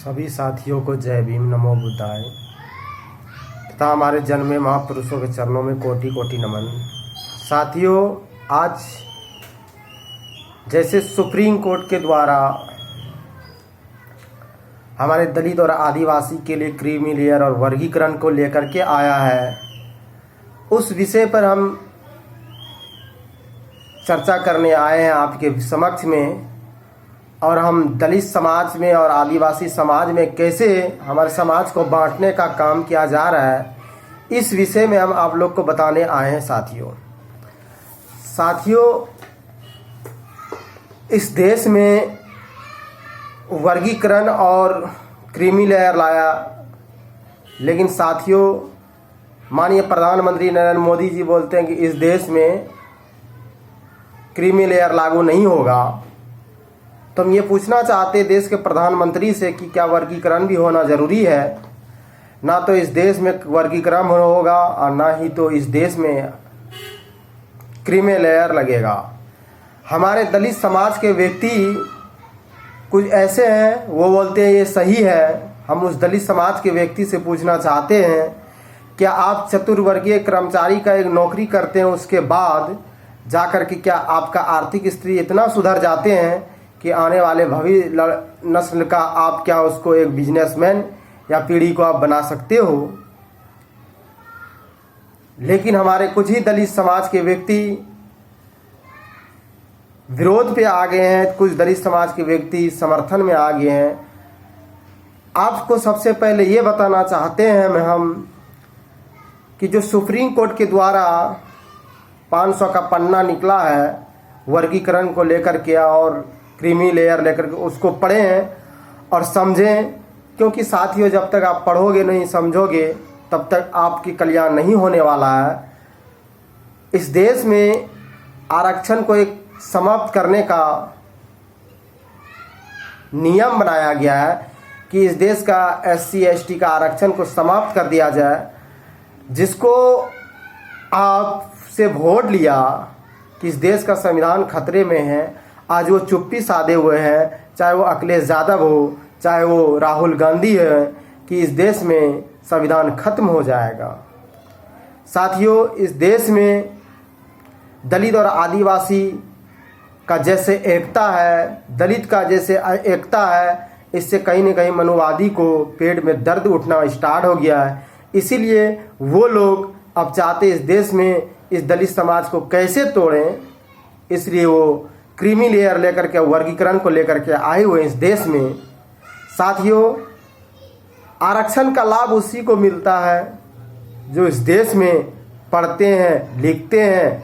सभी साथियों को जय भीम, नमो बुद्धाय। पिता हमारे जन्मे महापुरुषों के चरणों में कोटि कोटि नमन। साथियों, आज जैसे सुप्रीम कोर्ट के द्वारा हमारे दलित और आदिवासी के लिए क्रीमी लेयर और वर्गीकरण को लेकर के आया है, उस विषय पर हम चर्चा करने आए हैं आपके समक्ष में। और हम दलित समाज में और आदिवासी समाज में कैसे हमारे समाज को बांटने का काम किया जा रहा है, इस विषय में हम आप लोग को बताने आए हैं। साथियों, इस देश में वर्गीकरण और क्रीमी लेयर लाया, लेकिन साथियों माननीय प्रधानमंत्री नरेंद्र मोदी जी बोलते हैं कि इस देश में क्रीमी लेयर लागू नहीं होगा। तो हम ये पूछना चाहते देश के प्रधानमंत्री से कि क्या वर्गीकरण भी होना ज़रूरी है? ना तो इस देश में वर्गीकरण होगा और ना ही तो इस देश में क्रीमी लेयर लगेगा। हमारे दलित समाज के व्यक्ति कुछ ऐसे हैं, वो बोलते हैं ये सही है। हम उस दलित समाज के व्यक्ति से पूछना चाहते हैं, क्या आप चतुर्वर्गीय कर्मचारी का एक नौकरी करते हैं, उसके बाद जाकर के क्या आपका आर्थिक स्थिति इतना सुधर जाते हैं कि आने वाले भविष्य नस्ल का आप क्या उसको एक बिजनेसमैन या पीढ़ी को आप बना सकते हो? लेकिन हमारे कुछ ही दलित समाज के व्यक्ति विरोध पे आ गए हैं, कुछ दलित समाज के व्यक्ति समर्थन में आ गए हैं। आपको सबसे पहले ये बताना चाहते हैं हम कि जो सुप्रीम कोर्ट के द्वारा 500 का पन्ना निकला है वर्गीकरण को लेकर के और क्रीमी लेयर लेकर के, उसको पढ़ें और समझें। क्योंकि साथियों, जब तक आप पढ़ोगे नहीं, समझोगे, तब तक आपकी कल्याण नहीं होने वाला है। इस देश में आरक्षण को एक समाप्त करने का नियम बनाया गया है कि इस देश का SC ST का आरक्षण को समाप्त कर दिया जाए। जिसको आपसे वोट लिया कि इस देश का संविधान खतरे में है, आज वो चुप्पी साधे हुए हैं, चाहे वो अखिलेश यादव हो, चाहे वो राहुल गांधी है, कि इस देश में संविधान खत्म हो जाएगा। साथियों, इस देश में दलित और आदिवासी का जैसे एकता है, दलित का जैसे एकता है, इससे कहीं न कहीं मनुवादी को पेट में दर्द उठना स्टार्ट हो गया है। इसीलिए वो लोग अब चाहते इस देश में इस दलित समाज को कैसे तोड़ें, इसलिए वो क्रीमी लेयर लेकर के वर्गीकरण को लेकर के आए हुए इस देश में। साथियों, आरक्षण का लाभ उसी को मिलता है जो इस देश में पढ़ते हैं, लिखते हैं,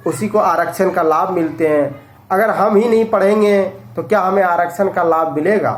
उसी को आरक्षण का लाभ मिलते हैं। अगर हम ही नहीं पढ़ेंगे तो क्या हमें आरक्षण का लाभ मिलेगा?